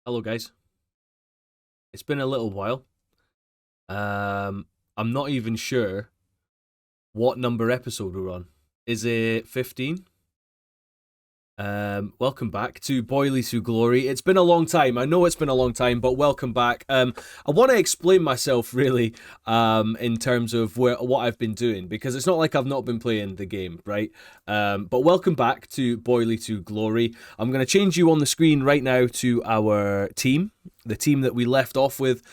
Hello, guys. It's been a little while. I'm not even sure what number episode we're on. Is it 15? Welcome back to BoyleyToGlory. It's been a long time. I know it's been a long time, but welcome back. I want to explain myself really, in terms of what I've been doing because it's not like I've not been playing the game, right? But welcome back to BoyleyToGlory. I'm going to change you on the screen right now to our team, the team that we left off with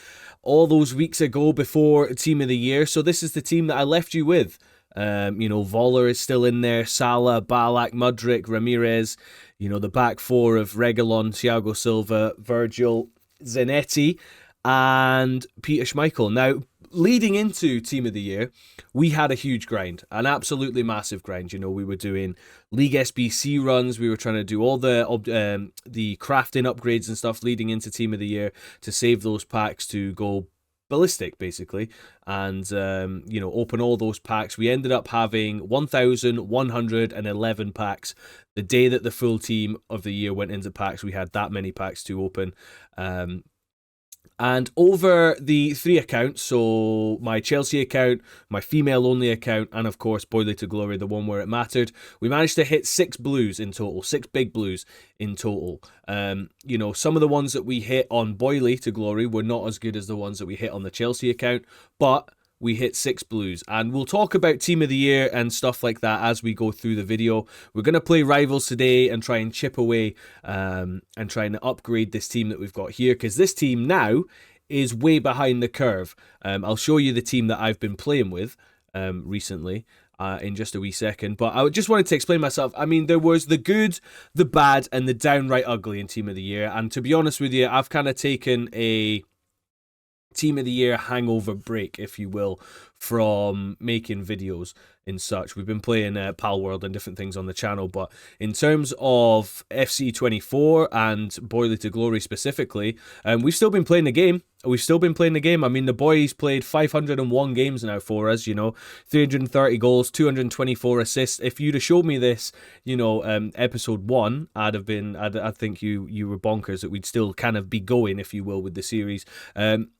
all those weeks ago before Team of the Year. So this is the team that I left you with. Voller is still in there, Salah, Balak, Mudryk, Ramirez, the back four of Reguilon, Thiago Silva, Virgil, Zanetti, and Peter Schmeichel. Now, leading into Team of the Year, we had a huge grind, an absolutely massive grind. We were doing League SBC runs, we were trying to do all the crafting upgrades and stuff leading into Team of the Year to save those packs to go ballistic basically, and open all those packs. We ended up having 1,111 packs. The day that the full team of the year went into packs, we had that many packs to open. And over the three accounts, so my Chelsea account, my female only account, and of course BoyleyToGlory, the one where it mattered, we managed to hit 6 blues in total, 6 big blues in total. Some of the ones that we hit on BoyleyToGlory were not as good as the ones that we hit on the Chelsea account, but we hit 6 blues, and we'll talk about Team of the Year and stuff like that as we go through the video. We're going to play Rivals today and try and chip away and try and upgrade this team that we've got here, because this team now is way behind the curve. I'll show you the team that I've been playing with recently in just a wee second, but I just wanted to explain myself. I mean, there was the good, the bad, and the downright ugly in Team of the Year, and to be honest with you, I've kind of taken a Team of the Year hangover break, if you will, from making videos and such. We've been playing Pal World and different things on the channel, but in terms of FC24 and BoyleyToGlory specifically, we've still been playing the game. I mean, the boys played 501 games now for us, 330 goals, 224 assists. If you'd have showed me this, episode 1, I think you were bonkers that we'd still kind of be going, if you will, with the series.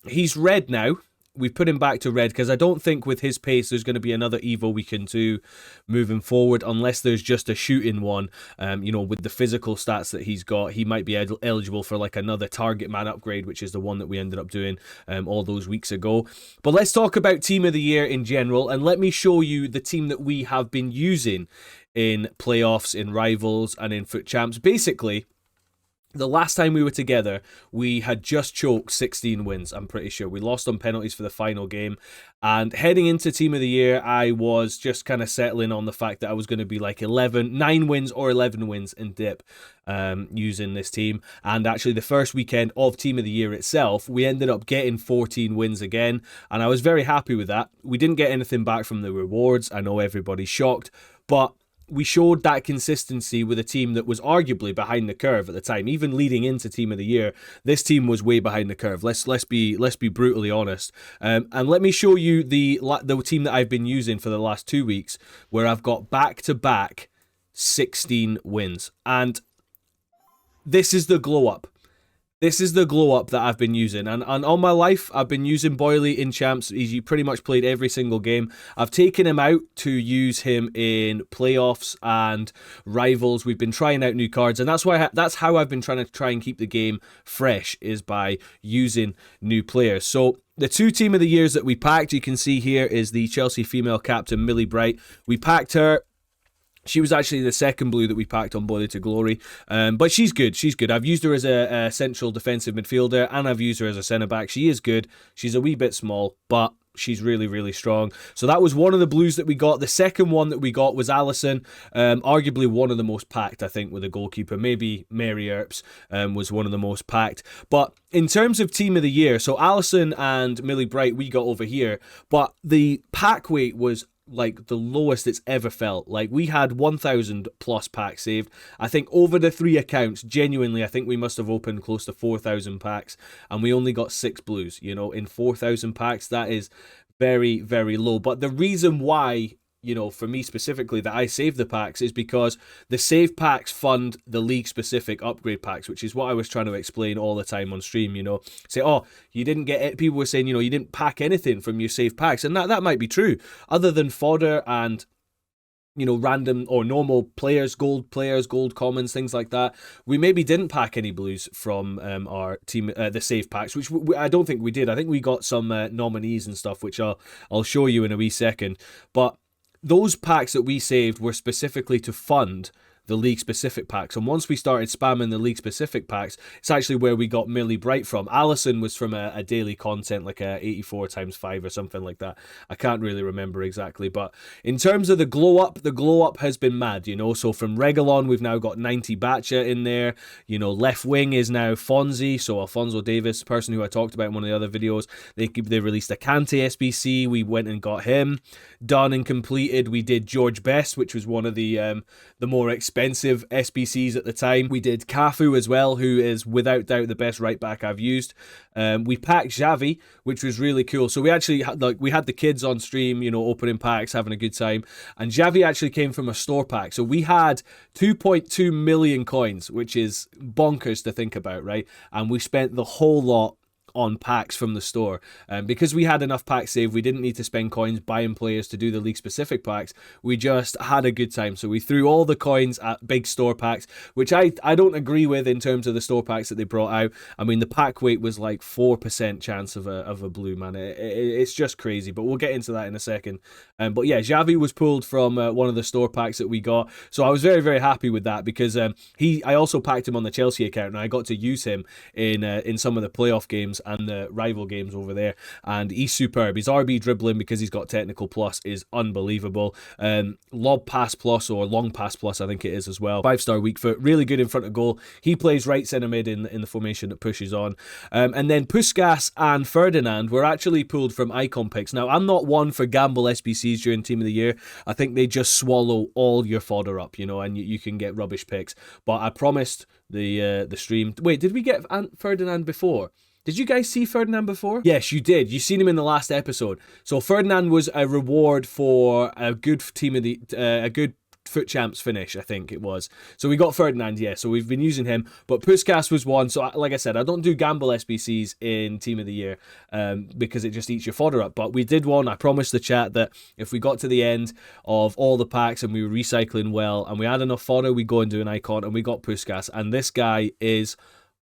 He's red now. We've put him back to red because I don't think with his pace there's going to be another Evo we can do moving forward, unless there's just a shooting one. With the physical stats that he's got, he might be eligible for like another target man upgrade, which is the one that we ended up doing all those weeks ago. But let's talk about Team of the Year in general, and let me show you the team that we have been using in playoffs, in rivals, and in Foot Champs. Basically, the last time we were together, we had just choked 16 wins, I'm pretty sure. We lost on penalties for the final game. And heading into Team of the Year, I was just kind of settling on the fact that I was going to be like 9 wins or 11 wins in dip using this team. And actually, the first weekend of Team of the Year itself, we ended up getting 14 wins again. And I was very happy with that. We didn't get anything back from the rewards. I know everybody's shocked, but we showed that consistency with a team that was arguably behind the curve at the time. Even leading into Team of the Year, this team was way behind the curve. Let's be brutally honest. And let me show you the team that I've been using for the last 2 weeks, where I've got back-to-back 16 wins. And this is the glow up. This is the glow up that I've been using, and all my life I've been using Boyley in champs. He's pretty much played every single game. I've taken him out to use him in playoffs and rivals. We've been trying out new cards, and that's how I've been trying and keep the game fresh, is by using new players. So the 2 Team of the Years that we packed, you can see here, is the Chelsea female captain Millie Bright. We packed her. She was actually the second blue that we packed on BoyleyToGlory, but she's good. She's good. I've used her as a central defensive midfielder, and I've used her as a centre-back. She is good. She's a wee bit small, but she's really, really strong. So that was one of the blues that we got. The second one that we got was Allison, arguably one of the most packed, I think, with a goalkeeper. Maybe Mary Earps was one of the most packed. But in terms of Team of the Year, so Allison and Millie Bright we got over here, but the pack weight was like the lowest it's ever felt. Like, we had 1,000 plus packs saved. I think over the 3 accounts, genuinely, I think we must have opened close to 4,000 packs, and we only got 6 blues. In 4,000 packs, that is very, very low. But the reason why you know, for me specifically, that I save the packs is because the save packs fund the league-specific upgrade packs, which is what I was trying to explain all the time on stream, you know. Say, oh, you didn't get it. People were saying, you know, you didn't pack anything from your save packs, and that might be true. Other than fodder and, you know, random or normal players, gold commons, things like that. We maybe didn't pack any blues from our team, the save packs, which I don't think we did. I think we got some nominees and stuff, which I'll show you in a wee second. But those packs that we saved were specifically to fund the league-specific packs. And once we started spamming the league-specific packs, it's actually where we got Millie Bright from. Allison was from a daily content, like a 84 times 5 or something like that. I can't really remember exactly. But in terms of the glow-up has been mad, you know. So from Regalon, we've now got 90 Batcha in there. You know, left wing is now Fonzie, so Alfonso Davis, the person who I talked about in one of the other videos. They released a Kante SBC. We went and got him. Done and completed. We did George Best, which was one of the more expensive SBCs at the time. We did Cafu as well, who is without doubt the best right back I've used. We packed Xavi, which was really cool. So we actually had, we had the kids on stream, you know, opening packs, having a good time. And Xavi actually came from a store pack. So we had 2.2 million coins, which is bonkers to think about, right? And we spent the whole lot on packs from the store. Because we had enough packs saved, we didn't need to spend coins buying players to do the league-specific packs. We just had a good time. So we threw all the coins at big store packs, which I don't agree with in terms of the store packs that they brought out. I mean, the pack weight was like 4% chance of a blue, man. It's just crazy, but we'll get into that in a second. But yeah, Xavi was pulled from one of the store packs that we got. So I was very, very happy with that because I also packed him on the Chelsea account, and I got to use him in some of the playoff games and the rival games over there, and he's superb. His RB dribbling, because he's got technical plus, is unbelievable. Lob pass plus, or long pass plus, I think it is as well. 5-star weak foot, really good in front of goal. He plays right centre mid in the formation that pushes on. And then Puskas and Ferdinand were actually pulled from icon picks. Now, I'm not one for gamble SBCs during Team of the Year. I think they just swallow all your fodder up, you know, and you can get rubbish picks. But I promised the stream. Wait, did we get Ferdinand before? Did you guys see Ferdinand before? Yes, you did. You seen him in the last episode. So Ferdinand was a reward for a good a good Foot Champs finish, I think it was. So we got Ferdinand, yeah. So we've been using him. But Puskas was one. So like I said, I don't do gamble SBCs in Team of the Year because it just eats your fodder up. But we did one. I promised the chat that if we got to the end of all the packs and we were recycling well and we had enough fodder, we'd go and do an icon, and we got Puskas. And this guy is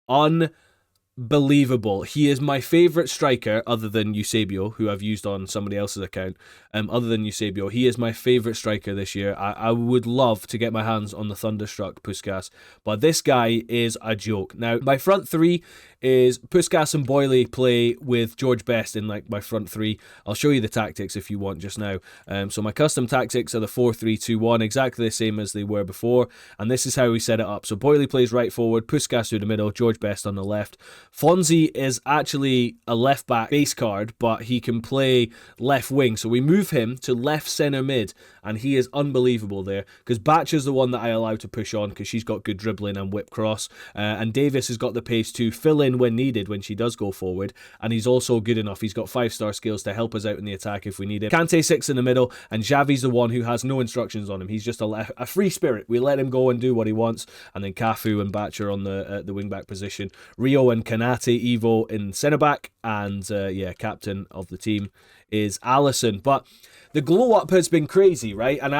unbelievable. He is my favourite striker other than Eusebio, who I've used on somebody else's account. Other than Eusebio, he is my favourite striker this year. I would love to get my hands on the Thunderstruck Puskas, but this guy is a joke. Now, my front three is Puskas and Boyley play with George Best in like my front three. I'll show you the tactics if you want just now. So my custom tactics are the 4-3-2-1, exactly the same as they were before, and this is how we set it up. So Boyley plays right forward, Puskas through the middle, George Best on the left. Fonzie is actually a left back base card, but he can play left wing, so we move him to left centre mid, and he is unbelievable there, because Batch is the one that I allow to push on because she's got good dribbling and whip cross, and Davis has got the pace to fill in when needed when she does go forward, and he's also good enough. He's got 5-star skills to help us out in the attack if we need it. Kante 6 in the middle, and Xavi's the one who has no instructions on him. He's just a free spirit. We let him go and do what he wants, and then Cafu and Batch are on the wing back position. Rio and Kanate Evo in centre back, and yeah, captain of the team is Allison. But the glow up has been crazy, right? And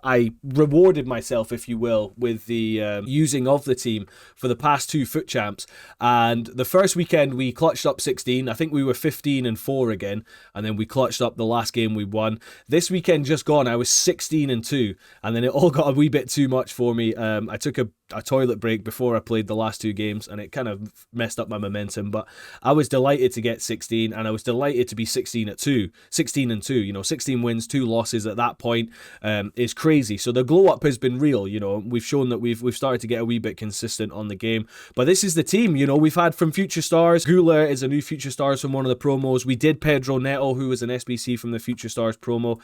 I rewarded myself, if you will, with the using of the team for the past 2 Foot Champs. And the first weekend we clutched up 16. I think we were 15-4 again, and then we clutched up the last game we won. This weekend just gone, I was 16-2, and then it all got a wee bit too much for me. I took a toilet break before I played the last 2 games, and it kind of messed up my momentum. But I was delighted to get 16, and I was delighted to be 16-2. You know, 16 wins, 2 losses at that point is crazy. So the glow up has been real. You know, we've shown that we've started to get a wee bit consistent on the game. But this is the team. You know, we've had from Future Stars. Gula is a new Future Stars from one of the promos. We did Pedro Neto, who was an SBC from the Future Stars promo.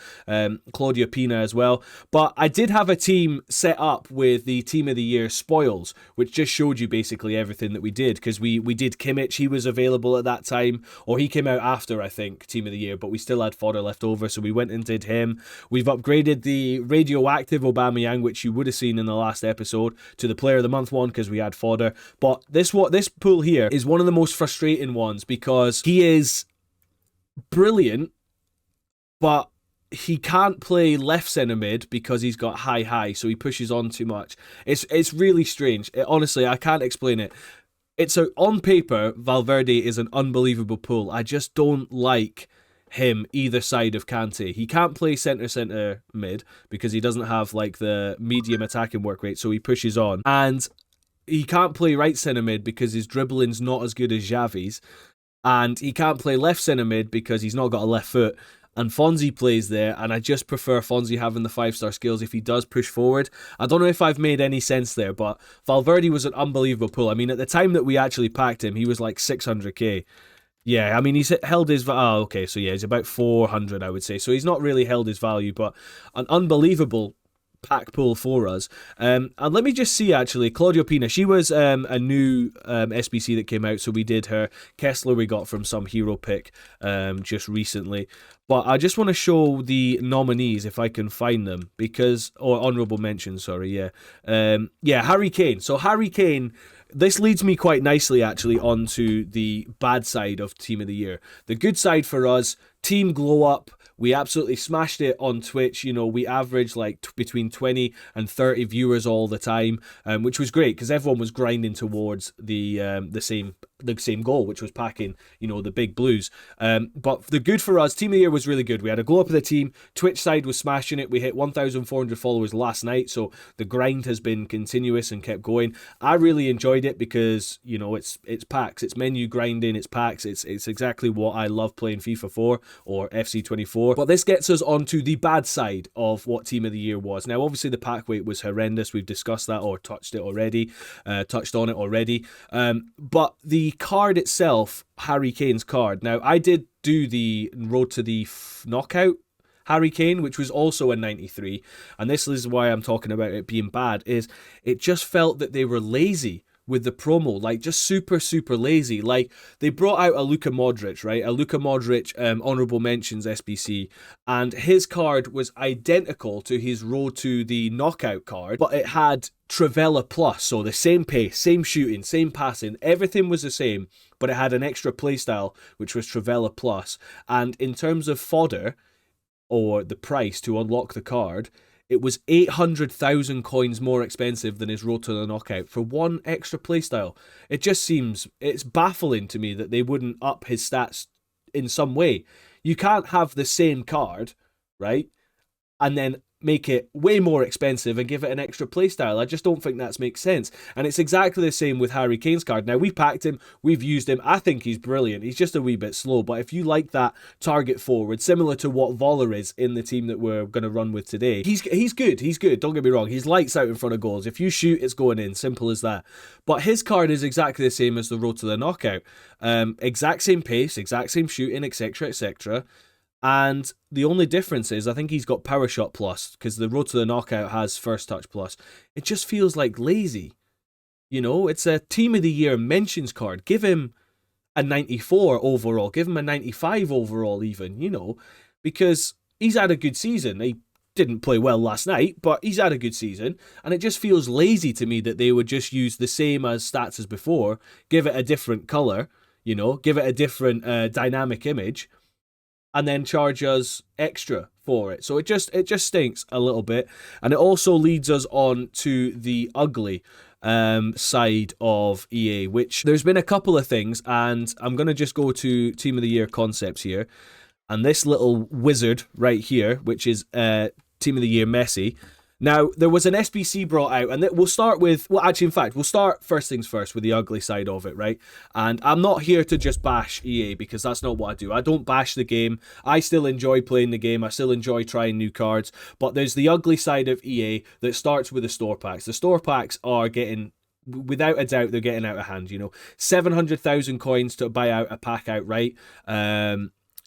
Claudia Pina as well. But I did have a team set up with the Team of the Year spoils, which just showed you basically everything that we did, because we did Kimmich. He was available at that time, or he came out after, I think, Team of the Year, but we still had fodder left over, so we went and did him. We've upgraded the radioactive Aubameyang, which you would have seen in the last episode, to the Player of the Month one, because we had fodder. But this pool here is one of the most frustrating ones, because he is brilliant, but he can't play left centre mid because he's got high, so he pushes on too much. It's really strange. Honestly, I can't explain it. On paper, Valverde is an unbelievable pull. I just don't like him either side of Kante. He can't play centre mid because he doesn't have like the medium attacking work rate, so he pushes on. And he can't play right centre mid because his dribbling's not as good as Xavi's. And he can't play left centre mid because he's not got a left foot. And Fonzie plays there, and I just prefer Fonzie having the 5-star skills if he does push forward. I don't know if I've made any sense there, but Valverde was an unbelievable pull. I mean, at the time that we actually packed him, he was like 600k. Yeah, I mean, he's held his... Oh, okay, so yeah, he's about 400, I would say. So he's not really held his value, but an unbelievable pack pull for us. And let me just see, actually, Claudio Pina, she was a new SBC that came out, so we did her. Kessler we got from some hero pick just recently. But I just want to show the nominees if I can find them, because... Or honourable mentions, sorry, yeah. Harry Kane. So Harry Kane... This leads me quite nicely, actually, onto the bad side of Team of the Year. The good side for us, Team Glow Up. We absolutely smashed it on Twitch. You know, we averaged like between 20 and 30 viewers all the time, which was great because everyone was grinding towards the same goal, which was packing, you know, the big blues. But the good for us, Team of the Year was really good. We had a glow up of the team. Twitch side was smashing it. We hit 1,400 followers last night, so the grind has been continuous and kept going. I really enjoyed it because, you know, it's packs, it's menu grinding, it's packs. It's exactly what I love playing FIFA 4 or FC24. But this gets us onto the bad side of what Team of the Year was. Now, obviously, the pack weight was horrendous. We've discussed that or touched on it already. But the card itself, Harry Kane's card. Now, I did do the road to the knockout Harry Kane, which was also a 93. And this is why I'm talking about it being bad, is it just felt that they were lazy with the promo, like just super lazy. Like they brought out a Luka Modric, right? A Luka Modric honourable mentions SBC, and his card was identical to his road to the knockout card, but it had Trivela Plus, so the same pace, same shooting, same passing, everything was the same, but it had an extra playstyle, which was Trivela Plus. And in terms of fodder, or the price to unlock the card, it was 800,000 coins more expensive than his road to the knockout for one extra playstyle. It just seems, it's baffling to me that they wouldn't up his stats in some way. You can't have the same card, right? And then make it way more expensive and give it an extra playstyle. I just don't think that makes sense. And it's exactly the same with Harry Kane's card. Now, we've packed him, we've used him. I think he's brilliant. He's just a wee bit slow. But if you like that target forward, similar to what Voller is in the team that we're going to run with today, he's good. He's good. Don't get me wrong. He's lights out in front of goals. If you shoot, it's going in. Simple as that. But his card is exactly the same as the road to the knockout. Exact same pace, exact same shooting, etc., etc. And the only difference is I think he's got Power Shot Plus because the road to the knockout has First Touch Plus. It just feels like lazy. You know, it's a Team of the Year mentions card. Give him a 94 overall. Give him a 95 overall even, you know, because he's had a good season. He didn't play well last night, but he's had a good season. And it just feels lazy to me that they would just use the same as stats as before, give it a different colour, you know, give it a different dynamic image, and then charge us extra for it. So it just stinks a little bit. And it also leads us on to the ugly side of EA, which there's been a couple of things, and I'm going to just go to Team of the Year concepts here. And this little wizard right here, which is Team of the Year Messi. Now, there was an SBC brought out, and we'll start with, well, actually, in fact, we'll start first things first with the ugly side of it, right? And I'm not here to just bash EA, because that's not what I do. I don't bash the game. I still enjoy playing the game. I still enjoy trying new cards. But there's the ugly side of EA that starts with the store packs. The store packs are getting, without a doubt, they're getting out of hand, you know. 700,000 coins to buy out a pack outright.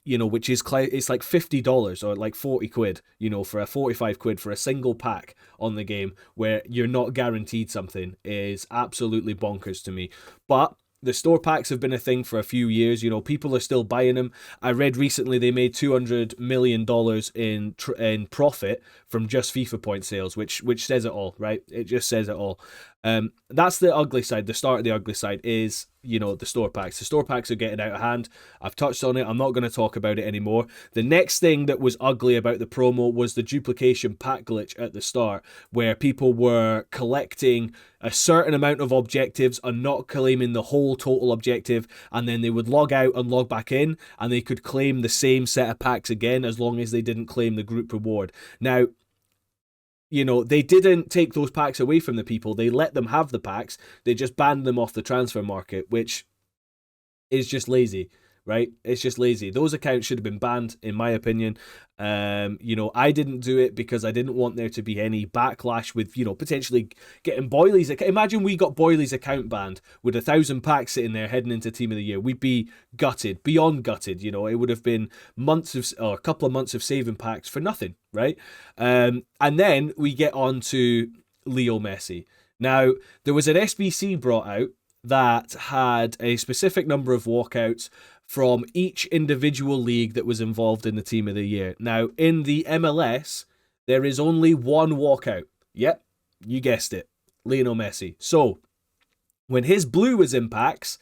which is it's like $50 or like 40 quid, for a 45 quid for a single pack on the game where you're not guaranteed something, is absolutely bonkers to me. But the store packs have been a thing for a few years. People are still buying them. I read recently they made $200 million in profit from just FIFA point sales, which says it all, right? It just says it all. That's the ugly side. The start of the ugly side is, the store packs. The store packs are getting out of hand. I've touched on it. I'm not going to talk about it anymore. The next thing that was ugly about the promo was the duplication pack glitch at the start, where people were collecting a certain amount of objectives and not claiming the whole total objective, and then they would log out and log back in, and they could claim the same set of packs again as long as they didn't claim the group reward. Now, they didn't take those packs away from the people. They let them have the packs. They just banned them off the transfer market, which is just lazy, right? It's just lazy. Those accounts should have been banned, in my opinion. I didn't do it because I didn't want there to be any backlash with, potentially getting Boyley's account. Imagine we got Boyley's account banned with 1,000 packs sitting there heading into Team of the Year. We'd be gutted, beyond gutted. It would have been a couple of months of saving packs for nothing, right? And then we get on to Leo Messi. Now, there was an SBC brought out that had a specific number of walkouts from each individual league that was involved in the Team of the Year. Now, in the MLS, there is only one walkout. Yep, you guessed it, Lionel Messi. So, when his blue was in packs,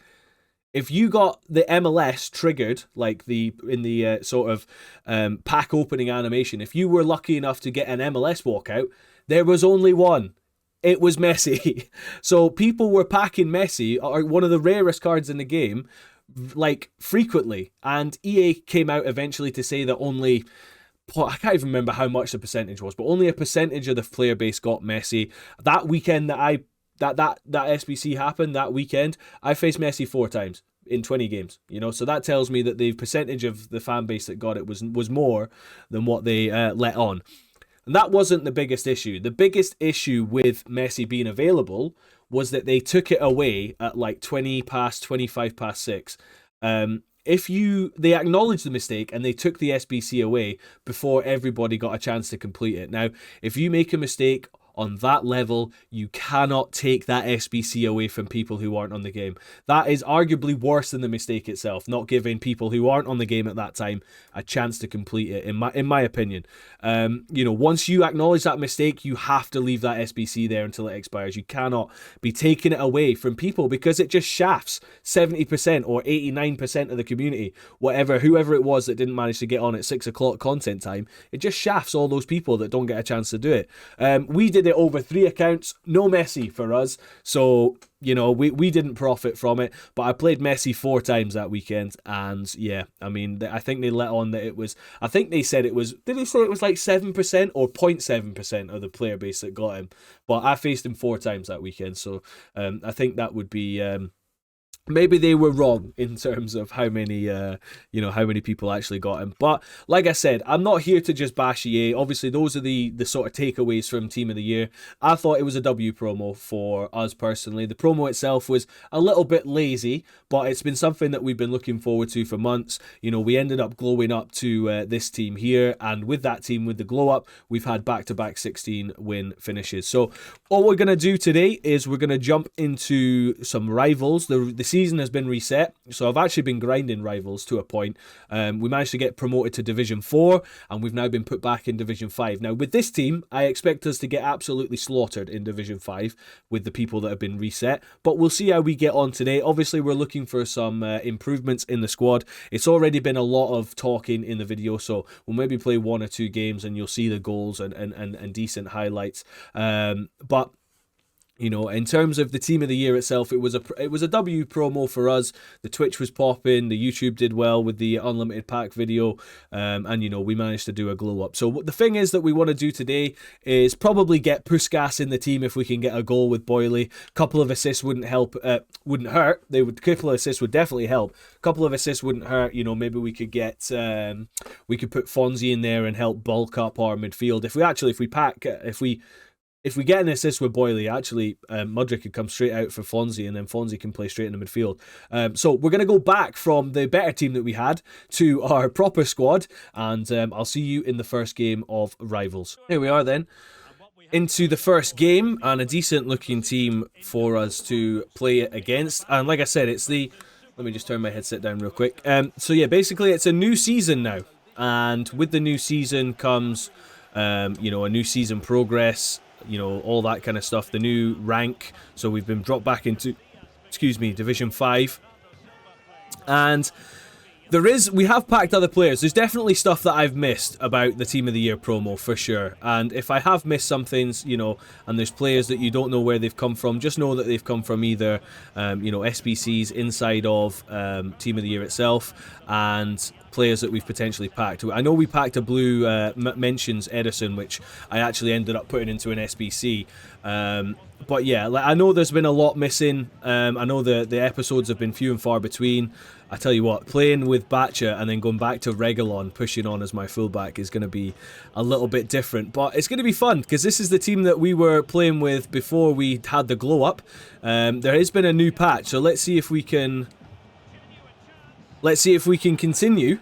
if you got the MLS triggered, like in the sort of pack opening animation, if you were lucky enough to get an MLS walkout, there was only one. It was Messi. So people were packing Messi, or one of the rarest cards in the game, like frequently. And EA came out eventually to say that only, I can't even remember how much the percentage was, but only a percentage of the player base got Messi. That weekend that SBC happened, that weekend, I faced Messi 4 times in 20 games, so that tells me that the percentage of the fan base that got it was more than what they let on. And that wasn't the biggest issue. The biggest issue with Messi being available was that they took it away at like 25 past 6. They acknowledged the mistake and they took the SBC away before everybody got a chance to complete it. Now, if you make a mistake on that level, you cannot take that SBC away from people who aren't on the game. That is arguably worse than the mistake itself, not giving people who aren't on the game at that time a chance to complete it, in my opinion. Once you acknowledge that mistake, you have to leave that SBC there until it expires. You cannot be taking it away from people because it just shafts 70% or 89% of the community, whoever it was that didn't manage to get on at 6 o'clock content time. It just shafts all those people that don't get a chance to do it. We did it over 3 accounts, no Messi for us, so we didn't profit from it. But I played Messi 4 times that weekend, and yeah, I mean, I think they let on that it was, I think they said it was, did they say it was like 7% or 0.7% of the player base that got him? But I faced him 4 times that weekend, so I think that would be maybe they were wrong in terms of how many people actually got him. But like I said, I'm not here to just bash EA. Obviously, those are the sort of takeaways from Team of the Year. I thought it was a W promo for us personally. The promo itself was a little bit lazy, but it's been something that we've been looking forward to for months. We ended up glowing up to this team here, and with that team, with the glow up, we've had back-to-back 16-win finishes. So all we're going to do today is we're going to jump into some rivals. The season has been reset, so I've actually been grinding rivals to a point. We managed to get promoted to Division 4, and we've now been put back in Division 5. Now, with this team, I expect us to get absolutely slaughtered in Division 5 with the people that have been reset, but we'll see how we get on today. Obviously, we're looking for some improvements in the squad. It's already been a lot of talking in the video, so we'll maybe play 1 or 2 games and you'll see the goals and decent highlights. But in terms of the Team of the Year itself, it was a W promo for us. The Twitch was popping, the YouTube did well with the unlimited pack video, and we managed to do a glow up. So the thing is that we want to do today is probably get Puskas in the team if we can get a goal with Boyley. Couple of assists wouldn't hurt. Couple of assists would definitely help. Couple of assists wouldn't hurt. Maybe we could get we could put Fonzie in there and help bulk up our midfield. If we if we get an assist with Boyley, actually, Mudryk could come straight out for Fonzie, and then Fonzie can play straight in the midfield. So we're going to go back from the better team that we had to our proper squad, and I'll see you in the first game of Rivals. Here we are then, into the first game, and a decent looking team for us to play against. And like I said, it's the... Let me just turn my headset down real quick. So yeah, basically it's a new season now, and with the new season comes, you know, a new season progress, you know, all that kind of stuff, the new rank. So we've been dropped back into, excuse me, Division 5. And we have packed other players. There's definitely stuff that I've missed about the Team of the Year promo, for sure. And if I have missed some things, you know, and there's players that you don't know where they've come from, just know that they've come from either, you know, SBCs inside of Team of the Year itself, and players that we've potentially packed. I know we packed a blue mentions Edison, which I actually ended up putting into an SBC. But yeah, like, I know there's been a lot missing. I know the episodes have been few and far between. I tell you what, playing with Batcha and then going back to Regalon, pushing on as my fullback, is going to be a little bit different. But it's going to be fun, because this is the team that we were playing with before we had the glow up. There has been a new patch, so let's see if we can... Let's see if we can continue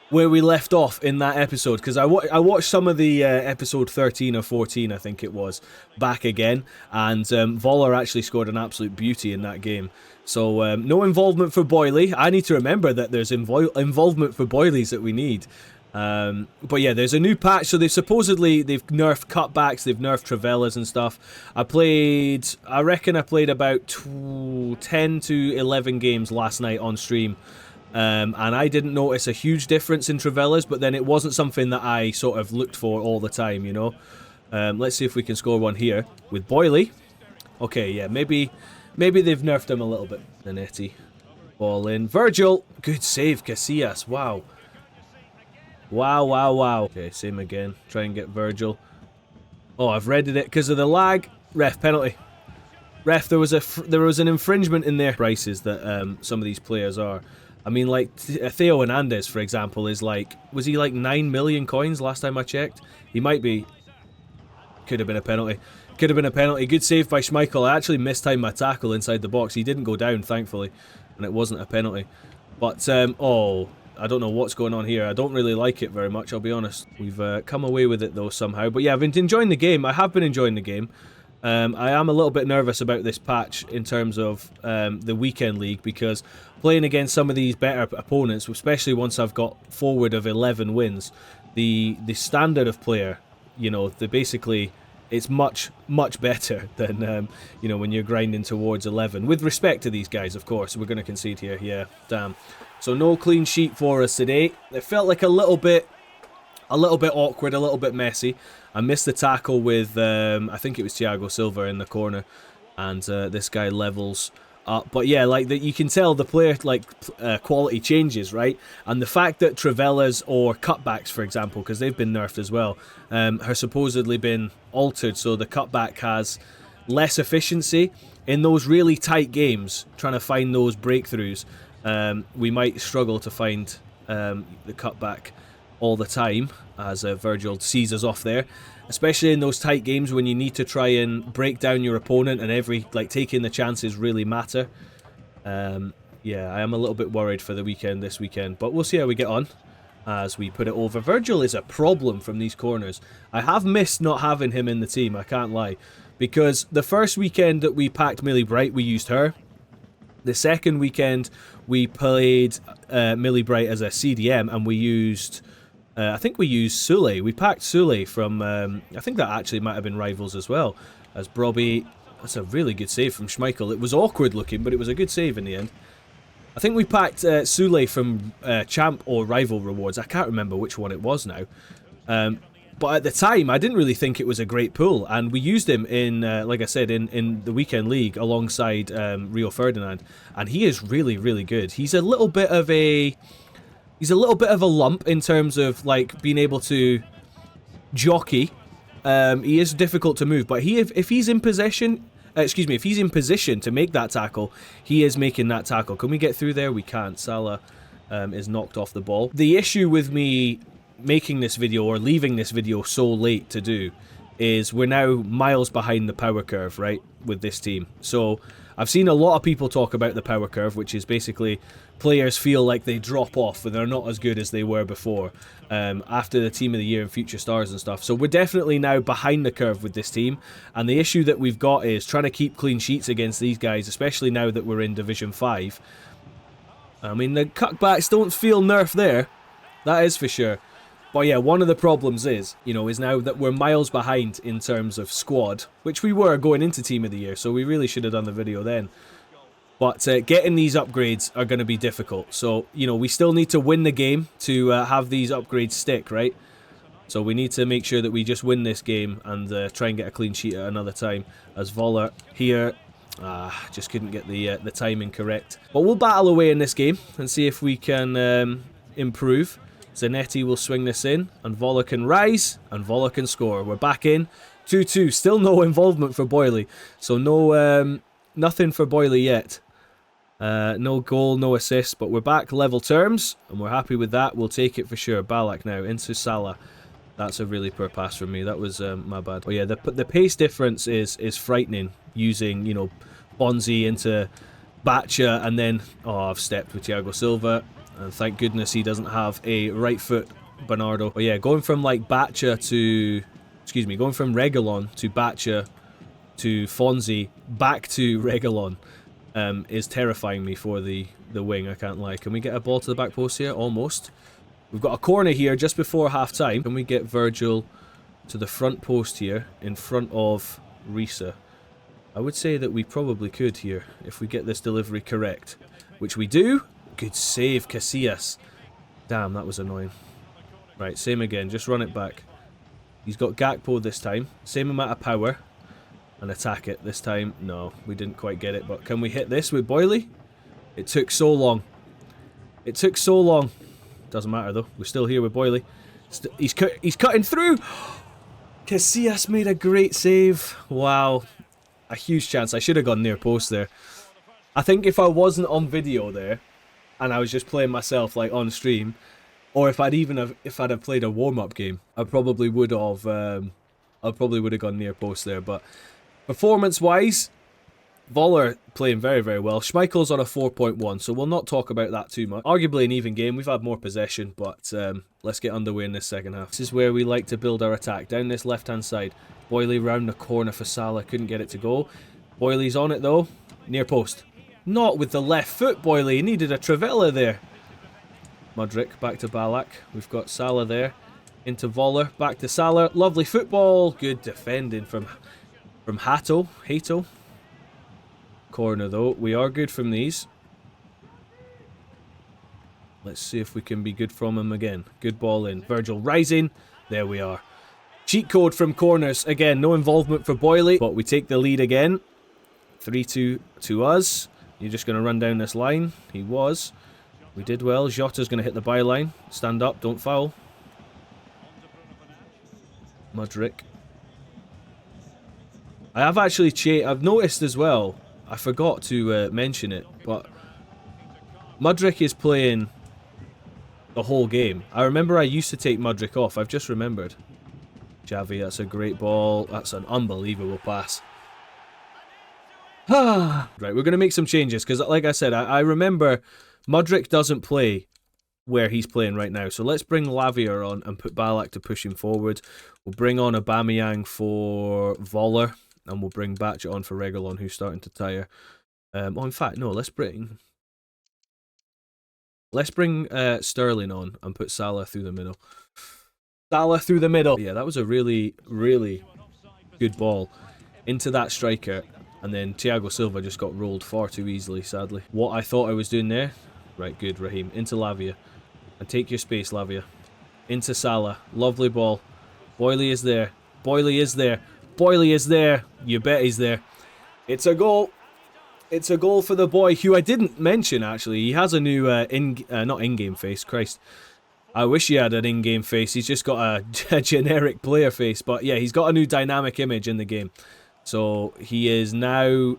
where we left off in that episode, because I watched some of the episode 13 or 14, I think it was, back again, and Voller actually scored an absolute beauty in that game. So no involvement for Boyley. I need to remember that there's involvement for Boyleys that we need. But yeah, there's a new patch, so they've nerfed cutbacks, they've nerfed Travellas and stuff. I reckon I played about 10 to 11 games last night on stream. And I didn't notice a huge difference in Travellas, but then it wasn't something that I sort of looked for all the time, you know. Let's see if we can score one here with Boyley. Okay, yeah, maybe they've nerfed him a little bit. Zanetti, ball in. Virgil, good save, Casillas, wow. Wow. Okay, same again. Try and get Virgil. Oh, I've readied it because of the lag. Ref, penalty. Ref, there was an infringement in their prices that some of these players are. I mean, like, Theo Hernandez, for example, is like... Was he like 9 million coins last time I checked? He might be. Could have been a penalty. Could have been a penalty. Good save by Schmeichel. I actually mistimed my tackle inside the box. He didn't go down, thankfully. And it wasn't a penalty. But, oh... I don't know what's going on here. I don't really like it very much, I'll be honest. We've come away with it, though, somehow. But yeah, I've been enjoying the game. I have been enjoying the game. I am a little bit nervous about this patch in terms of the weekend league, because playing against some of these better opponents, especially once I've got forward of 11 wins, the standard of player, you know, it's much better than you know, when you're grinding towards 11. With respect to these guys, of course. We're going to concede here. Yeah, damn. So no clean sheet for us today. It felt like a little bit awkward, a little bit messy. I missed the tackle with, I think it was Thiago Silva in the corner, and this guy levels up. But yeah, like you can tell the player quality changes, right? And the fact that Travellas or cutbacks, for example, because they've been nerfed as well, have supposedly been altered, so the cutback has less efficiency in those really tight games. Trying to find those breakthroughs, we might struggle to find the cutback all the time, as Virgil sees us off there, especially in those tight games when you need to try and break down your opponent, and taking the chances really matter. Yeah, I am a little bit worried for this weekend, but we'll see how we get on as we put it over. Virgil is a problem from these corners. I have missed not having him in the team, I can't lie, because the first weekend that we packed Millie Bright, we used her. The second weekend we played Millie Bright as a CDM, and we used... I think we used Sule. We packed Sule from... I think that actually might have been Rivals as well. As Brobby... That's a really good save from Schmeichel. It was awkward looking, but it was a good save in the end. I think we packed Sule from Champ or Rival Rewards. I can't remember which one it was now. But at the time, I didn't really think it was a great pull. And we used him in, like I said, in the Weekend League alongside Rio Ferdinand. And he is really, really good. He's a little bit of a... He's a little bit of a lump in terms of like being able to jockey. He is difficult to move, but if he's in possession, if he's in position to make that tackle, he is making that tackle. Can we get through there? We can't. Salah is knocked off the ball. The issue with me making this video or leaving this video so late to do is we're now miles behind the power curve, right, with this team. So I've seen a lot of people talk about the power curve, which is basically players feel like they drop off and they're not as good as they were before after the Team of the Year and Future Stars and stuff. So we're definitely now behind the curve with this team, and the issue that we've got is trying to keep clean sheets against these guys, especially now that we're in Division 5. I mean, the cutbacks don't feel nerfed there, that is for sure. But yeah, one of the problems is, is now that we're miles behind in terms of squad, which we were going into Team of the Year, so we really should have done the video then. But getting these upgrades are going to be difficult. So, we still need to win the game to have these upgrades stick, right? So we need to make sure that we just win this game and try and get a clean sheet at another time. As Voller here, just couldn't get the timing correct. But we'll battle away in this game and see if we can improve. Zanetti will swing this in, and Voller can rise, and Voller can score. We're back in 2-2. Still no involvement for Boyley, so no nothing for Boyley yet. No goal, no assist, but we're back level terms, and we're happy with that. We'll take it for sure. Ballack now into Salah. That's a really poor pass from me. That was my bad. Oh yeah, the pace difference is frightening. Using Bonzi into Batcha, and then I've stepped with Thiago Silva. And thank goodness he doesn't have a right foot Bernardo. But yeah, going from like Batcha to... Excuse me, going from Reguilon to Batcha to Fonzie back to Reguilon is terrifying me for the wing, I can't lie. Can we get a ball to the back post here? Almost. We've got a corner here just before half-time. Can we get Virgil to the front post here in front of Risa? I would say that we probably could here if we get this delivery correct, which we do. Good save, Casillas. Damn, that was annoying. Right, same again. Just run it back. He's got Gakpo this time. Same amount of power. And attack it this time. No, we didn't quite get it. But can we hit this with Boyley? It took so long. It took so long. Doesn't matter though. We're still here with Boyley. He's cutting through. Casillas made a great save. Wow. A huge chance. I should have gone near post there. I think if I wasn't on video there, and I was just playing myself like on stream, or if I'd have played a warm-up game, I probably would have gone near post there. But performance-wise, Voller playing very, very well. Schmeichel's on a 4.1, so we'll not talk about that too much. Arguably an even game. We've had more possession, but let's get underway in this second half. This is where we like to build our attack. Down this left-hand side. Boyley round the corner for Salah. Couldn't get it to go. Boyley's on it, though. Near post. Not with the left foot, Boyley. He needed a Travella there. Mudryk back to Ballack. We've got Salah there. Into Voller. Back to Salah. Lovely football. Good defending from Hato. Corner, though. We are good from these. Let's see if we can be good from him again. Good ball in. Virgil rising. There we are. Cheat code from corners. Again, no involvement for Boyley, but we take the lead again. 3-2 to us. You're just going to run down this line. He was. We did well. Jota's going to hit the byline. Stand up. Don't foul. Mudryk. I have actually I've noticed as well. I forgot to mention it, but Mudryk is playing the whole game. I remember I used to take Mudryk off. I've just remembered. Javi, that's a great ball. That's an unbelievable pass. Right, we're going to make some changes because, like I said, I remember Mudryk doesn't play where he's playing right now. So let's bring Lavia on and put Ballack to push him forward. We'll bring on Aubameyang for Voller, and we'll bring Batcha on for Reguilon, who's starting to tire. In fact, no, let's bring Sterling on and put Salah through the middle. Salah through the middle. Yeah, that was a really, really good ball into that striker. And then Thiago Silva just got rolled far too easily, sadly. What I thought I was doing there. Right, good, Raheem. Into Lavia. And take your space, Lavia. Into Salah. Lovely ball. Boyley is there. Boyley is there. Boyley is there. You bet he's there. It's a goal. It's a goal for the boy, who I didn't mention, actually. He has a new, not in-game face, Christ. I wish he had an in-game face. He's just got a generic player face. But yeah, he's got a new dynamic image in the game. So he is now...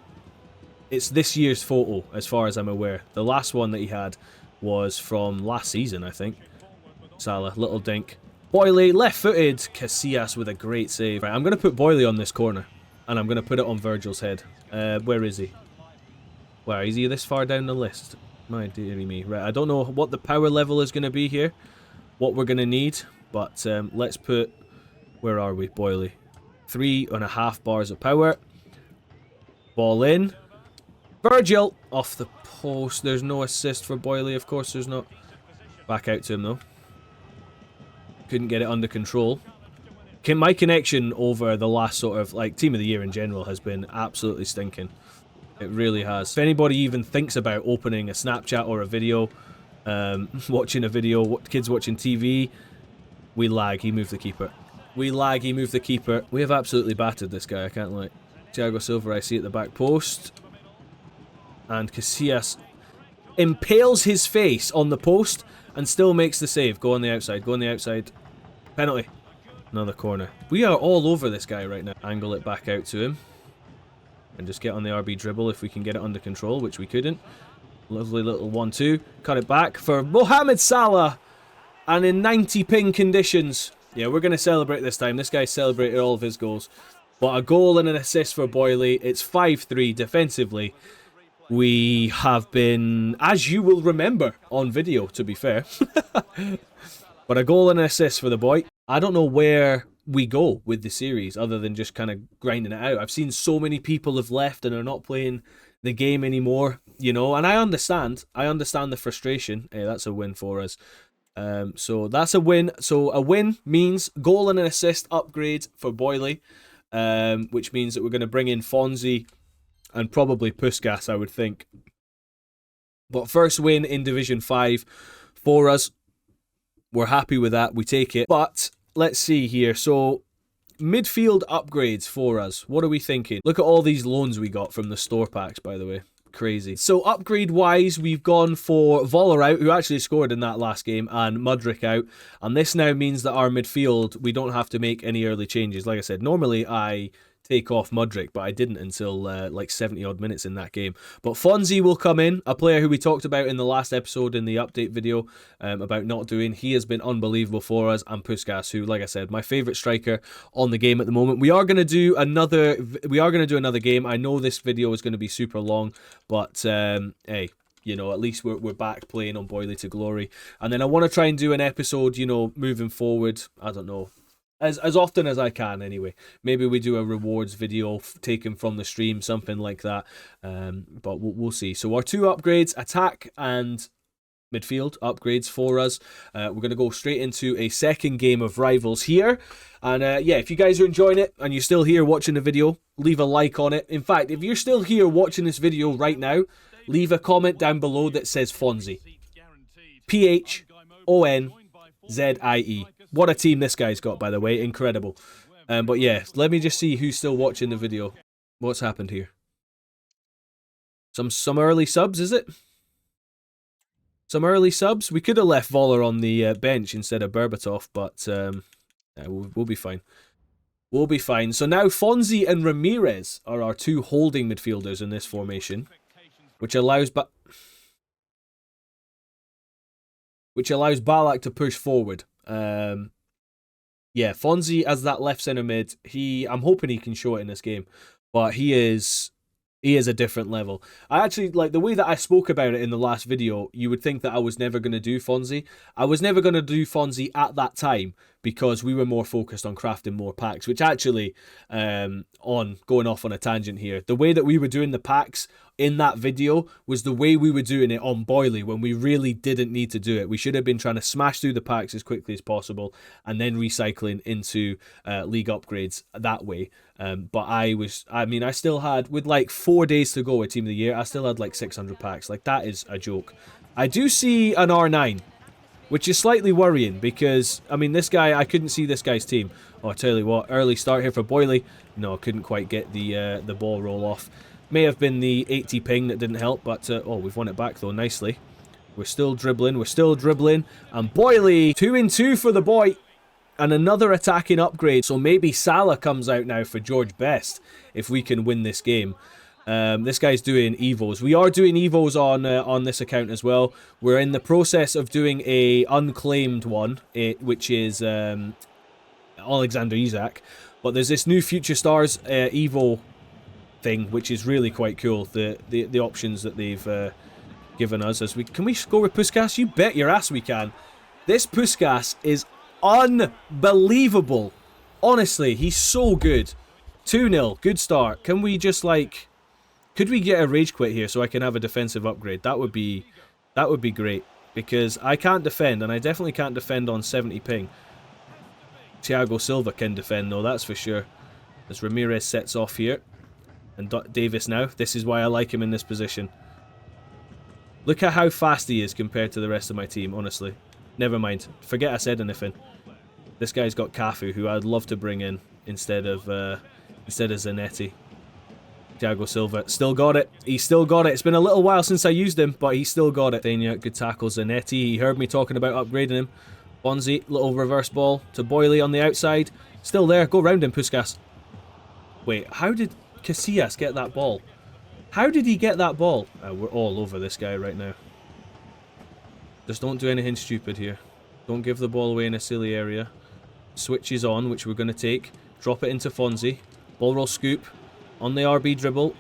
It's this year's photo, as far as I'm aware. The last one that he had was from last season, I think. Salah, little dink. Boyley, left-footed. Casillas with a great save. Right, I'm going to put Boyley on this corner. And I'm going to put it on Virgil's head. Where is he? Where is he this far down the list? My dearie me. Right, I don't know what the power level is going to be here. What we're going to need. But let's put... Where are we, Boyley? 3.5 bars of power. Ball in. Virgil! Off the post. There's no assist for Boyley. Of course there's not. Back out to him, though. Couldn't get it under control. My connection over the last sort of, like, Team of the Year in general has been absolutely stinking. It really has. If anybody even thinks about opening a Snapchat or a video, watching a video, kids watching TV, we lag. He moved the keeper. We lag. He moved the keeper. We have absolutely battered this guy, I can't lie. Thiago Silva, I see at the back post. And Casillas impales his face on the post and still makes the save. Go on the outside. Go on the outside. Penalty. Another corner. We are all over this guy right now. Angle it back out to him. And just get on the RB dribble if we can get it under control, which we couldn't. Lovely little 1-2. Cut it back for Mohamed Salah. And in 90 ping conditions. Yeah, we're going to celebrate this time. This guy celebrated all of his goals. But a goal and an assist for Boyley. It's 5-3 defensively. We have been, as you will remember, on video, to be fair. But a goal and an assist for the boy. I don't know where we go with the series other than just kind of grinding it out. I've seen so many people have left and are not playing the game anymore, you know, and I understand. I understand the frustration. Hey, that's a win for us. So that's a win. So a win means goal and an assist upgrade for Boyley, which means that we're going to bring in Fonzie and probably Puskas, I would think. But first win in Division 5 for us. We're happy with that. We take it. But let's see here. So midfield upgrades for us. What are we thinking? Look at all these loans we got from the store packs, by the way. Crazy. So upgrade-wise, we've gone for Voller out, who actually scored in that last game, and Mudryk out. And this now means that our midfield, we don't have to make any early changes. Like I said, normally I take off Mudryk, but I didn't until like 70-odd minutes in that game. But Fonzie will come in, a player who we talked about in the last episode in the update video about not doing. He has been unbelievable for us, and Puskas, who, like I said, my favourite striker on the game at the moment. We are going to do another. Game. I know this video is going to be super long, but hey. You know, at least we're back playing on BoyleyToGlory. And then I want to try and do an episode, you know, moving forward. I don't know. As often as I can, anyway. Maybe we do a rewards video taken from the stream, something like that. But we'll see. So our two upgrades, attack and midfield upgrades for us. We're going to go straight into a second game of Rivals here. And yeah, if you guys are enjoying it and you're still here watching the video, leave a like on it. In fact, if you're still here watching this video right now, leave a comment down below that says Fonzie. P-H-O-N-Z-I-E. What a team this guy's got, by the way. Incredible. But yeah, let me just see who's still watching the video. What's happened here? Some early subs, is it? Some early subs? We could have left Voller on the bench instead of Berbatov, but yeah, we'll be fine. We'll be fine. So now Fonzie and Ramirez are our two holding midfielders in this formation, which allows Balak to push forward. Yeah, Fonzie as that left centre mid, I'm hoping he can show it in this game, but he is a different level. I actually, like, the way that I spoke about it in the last video, you would think that I was never going to do Fonzie. I was never going to do Fonzie at that time because we were more focused on crafting more packs, which actually, on going off on a tangent here, the way that we were doing the packs in that video was the way we were doing it on Boyley when we really didn't need to do it. We should have been trying to smash through the packs as quickly as possible and then recycling into league upgrades that way. But I still had, with like 4 days to go at Team of the Year, I still had like 600 packs. Like, that is a joke. I do see an R9, which is slightly worrying because, I mean, this guy, I couldn't see this guy's team. Oh, I tell you what, early start here for Boyley. No, couldn't quite get the ball roll off. May have been the 80 ping that didn't help, but oh, we've won it back though nicely. We're still dribbling, and Boyley, 2-2 for the boy, and another attacking upgrade. So maybe Salah comes out now for George Best if we can win this game. This guy's doing Evos. We are doing Evos on this account as well. We're in the process of doing a unclaimed one, which is Alexander Isak. But there's this new Future Stars Evo thing, which is really quite cool. The options that they've given us. Can we score with Puskas? You bet your ass we can. This Puskas is unbelievable. Honestly, he's so good. 2-0, good start. Can we just like... Could we get a rage quit here so I can have a defensive upgrade? That would be great. Because I can't defend, and I definitely can't defend on 70 ping. Thiago Silva can defend though, that's for sure. As Ramirez sets off here. And Davis now. This is why I like him in this position. Look at how fast he is compared to the rest of my team, honestly. Never mind. Forget I said anything. This guy's got Cafu, who I'd love to bring in instead of Zanetti. Thiago Silva still got it. He still got it. It's been a little while since I used him, but he still got it. Dania, good tackle. Zanetti, he heard me talking about upgrading him. Bonzi, little reverse ball to Boyley on the outside. Still there. Go round him, Puskas. Wait, how did Casillas get that ball? How did he get that ball? We're all over this guy right now. Just don't do anything stupid here. Don't give the ball away in a silly area. Switches on, which we're going to take. Drop it into Fonzie. Ball roll scoop. On the RB dribble.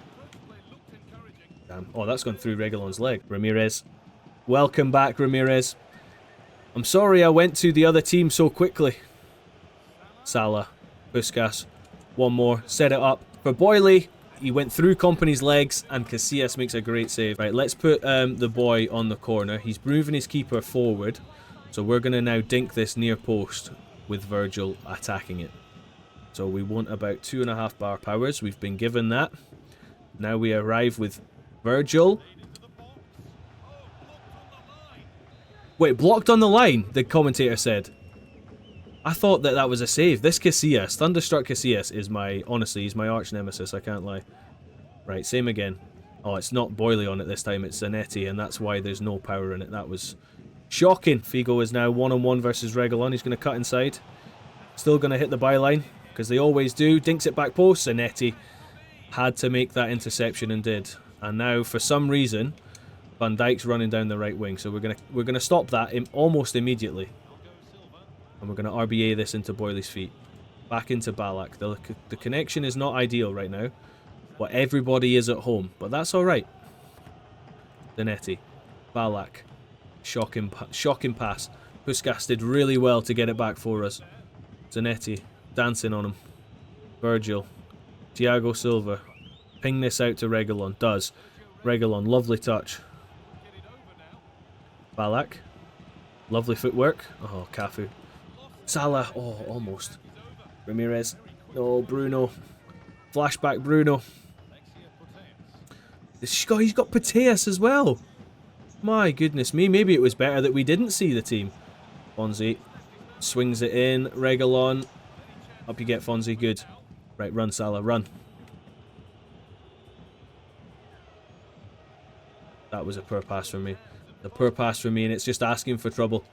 Damn. Oh, that's gone through Reguilon's leg. Ramirez. Welcome back, Ramirez. I'm sorry I went to the other team so quickly. Salah. Puskas. One more. Set it up for Boyley. He went through Company's legs, and Casillas makes a great save. Right, let's put the boy on the corner. He's moving his keeper forward. So we're going to now dink this near post with Virgil attacking it. So we want about 2.5 bar powers. We've been given that. Now we arrive with Virgil. Wait, blocked on the line, the commentator said. I thought that was a save. This Casillas, Thunderstruck Casillas, is honestly, he's my arch nemesis, I can't lie. Right, same again. Oh, it's not Boyley on it this time, it's Zanetti, and that's why there's no power in it. That was shocking. Figo is now one-on-one versus Reguilon. He's going to cut inside. Still going to hit the byline, because they always do. Dinks it back post. Zanetti had to make that interception and did. And now, for some reason, Van Dijk's running down the right wing. So we're gonna stop that almost immediately. And we're going to RBA this into Boyley's feet. Back into Ballack. The connection is not ideal right now. But everybody is at home. But that's alright. Zanetti. Ballack. Shocking pass. Puskas did really well to get it back for us. Zanetti. Dancing on him. Virgil. Thiago Silva. Ping this out to Reguilon. Does. Reguilon. Lovely touch. Ballack. Lovely footwork. Oh, Cafu. Salah. Oh, almost. Ramirez. Oh, Bruno. Flashback Bruno. He's got Pateas as well. My goodness me. Maybe it was better that we didn't see the team. Fonzie. Swings it in. Reguilon. Up you get, Fonzie. Good. Right, run, Salah. Run. That was a poor pass from me. A poor pass from me, and it's just asking for trouble.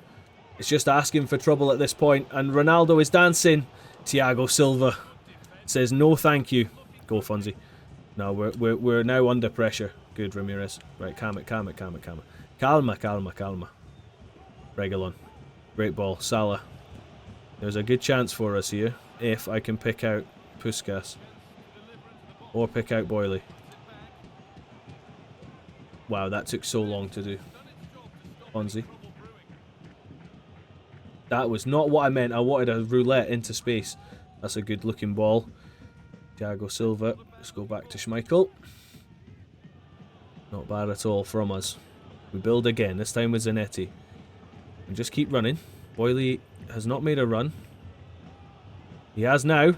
It's just asking for trouble at this point. And Ronaldo is dancing. Thiago Silva says no thank you. Go, Fonzie. No, we're now under pressure. Good, Ramirez. Right, calm it. Calma. Reguilon. Great ball. Salah. There's a good chance for us here if I can pick out Puskas. Or pick out Boyley. Wow, that took so long to do. Fonzie. That was not what I meant. I wanted a roulette into space. That's a good looking ball. Thiago Silva. Let's go back to Schmeichel. Not bad at all from us. We build again, this time with Zanetti. And just keep running. Boyley has not made a run. He has now.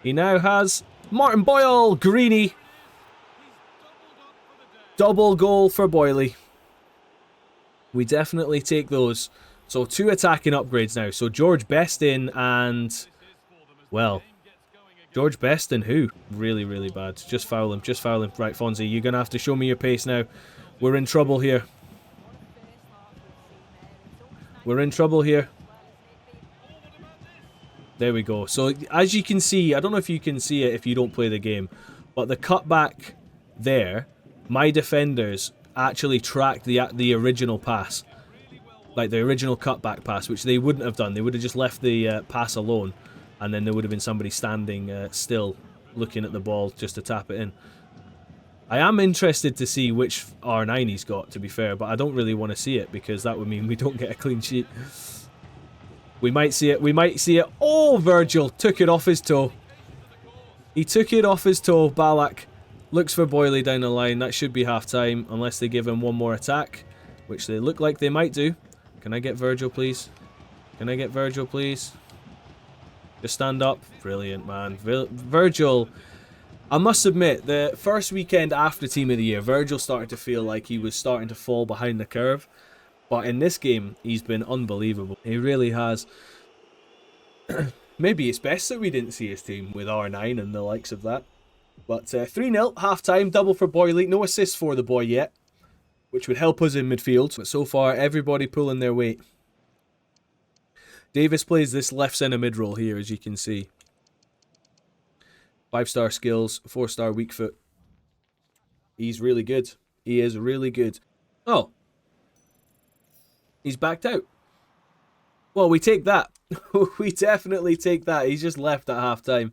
He now has Martin Boyle. Greeny. Double goal for Boyley. We definitely take those. So 2 attacking upgrades now. So George Bestin and... well... George Bestin, who? Really, really bad. Just foul him. Right, Fonzie, you're going to have to show me your pace now. We're in trouble here. There we go. So, as you can see, I don't know if you can see it if you don't play the game, But the cutback there, my defenders actually tracked the original pass. Like the original cutback pass, which they wouldn't have done. They would have just left the pass alone. And then there would have been somebody standing still looking at the ball just to tap it in. I am interested to see which R9 he's got, to be fair, but I don't really want to see it because that would mean we don't get a clean sheet. We might see it. We might see it. Oh, Virgil took it off his toe. He took it off his toe. Ballack looks for Boyley down the line. That should be half-time unless they give him one more attack, which they look like they might do. Can I get Virgil, please? Can I get Virgil, please? Just stand up. Brilliant, man. Virgil... I must admit, the first weekend after Team of the Year, Virgil started to feel like he was starting to fall behind the curve. But in this game, he's been unbelievable. He really has. Maybe it's best that we didn't see his team with R9 and the likes of that. But 3-0, half-time, double for Boyley. No assists for the boy yet, which would help us in midfield. But so far, everybody pulling their weight. Davis plays this left centre mid role here, as you can see. 5-star skills, 4-star weak foot. He's really good. He is really good. Oh. He's backed out. Well, we take that. We definitely take that. He's just left at half-time.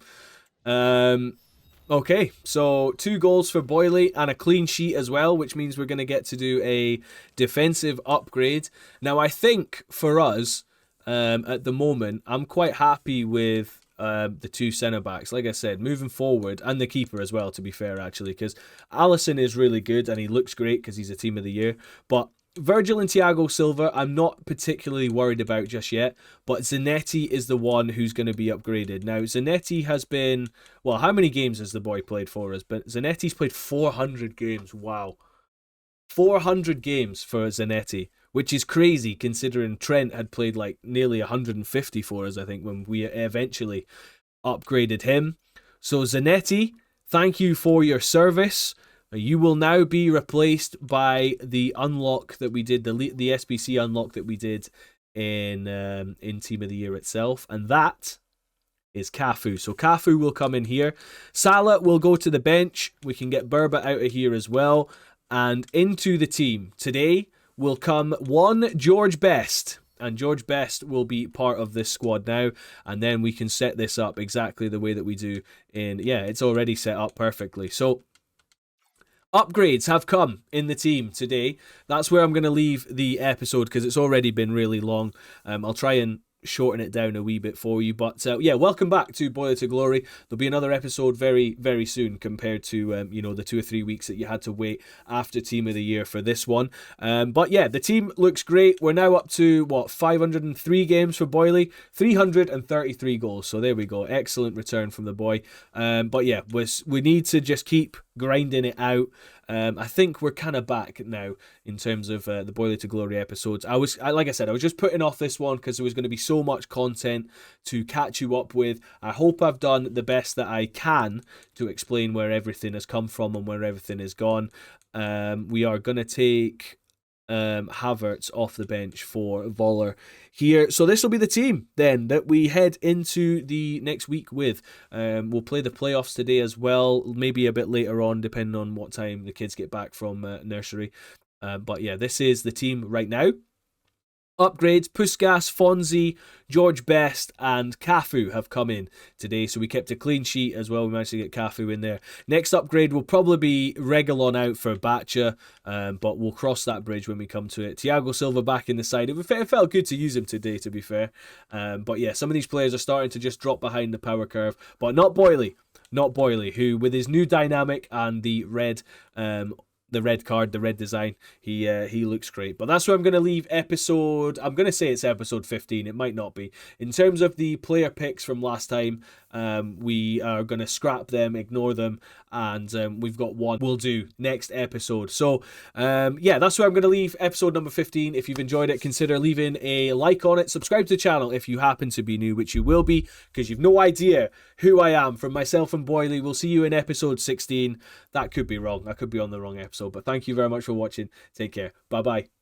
Okay, so 2 goals for Boyley and a clean sheet as well, which means we're going to get to do a defensive upgrade. Now, I think for us, at the moment, I'm quite happy with the 2 centre-backs. Like I said, moving forward, and the keeper as well, to be fair, actually, because Alisson is really good, and he looks great because he's a Team of the Year. But Virgil and Thiago Silva, I'm not particularly worried about just yet, but Zanetti is the one who's going to be upgraded. Now, Zanetti has been... Well, how many games has the boy played for us? But Zanetti's played 400 games. Wow. 400 games for Zanetti, which is crazy considering Trent had played like nearly 150 for us, I think, when we eventually upgraded him. So Zanetti, thank you for your service. You will now be replaced by the unlock that we did, the SBC unlock that we did in Team of the Year itself, and that is Cafu. So Cafu will come in here. Salah will go to the bench. We can get Berba out of here as well. And into the team today will come one George Best. And George Best will be part of this squad now. And then we can set this up exactly the way that we do in... Yeah, it's already set up perfectly. So upgrades have come in the team today. That's where I'm going to leave the episode because it's already been really long. I'll try and shorten it down a wee bit for you, but yeah, welcome back to BoyleyToGlory. There'll be another episode very, very soon compared to you know, the 2 or 3 weeks that you had to wait after Team of the Year for this one. But yeah, the team looks great. We're now up to what, 503 games for Boyley, 333 goals. So there we go, excellent return from the boy. But yeah, we need to just keep grinding it out. I think we're kind of back now in terms of the BoyleyToGlory episodes. Like I said, I was just putting off this one because there was going to be so much content to catch you up with. I hope I've done the best that I can to explain where everything has come from and where everything is gone. We are going to take Havertz off the bench for Voller here. So this will be the team then that we head into the next week with. We'll play the playoffs today as well, maybe a bit later on depending on what time the kids get back from nursery. But yeah, this is the team right now. Upgrades, Puskas, Fonzie, George Best and Cafu have come in today, so we kept a clean sheet as well. We managed to get Cafu in there. Next upgrade will probably be Reguilon out for Batcha, but we'll cross that bridge when we come to it. Thiago Silva back in the side. It felt good to use him today, to be fair. But yeah, some of these players are starting to just drop behind the power curve, but not Boyley. Not Boyley, who with his new dynamic and the red card, the red design, he looks great. But that's where I'm going to leave episode... I'm going to say it's episode 15. It might not be. In terms of the player picks from last time, we are going to scrap them, ignore them, and we've got one we'll do next episode. So, yeah, that's where I'm going to leave episode number 15. If you've enjoyed it, consider leaving a like on it. Subscribe to the channel if you happen to be new, which you will be, because you've no idea who I am. From myself and Boyley, we'll see you in episode 16. That could be wrong. I could be on the wrong episode. But thank you very much for watching. Take care. Bye-bye.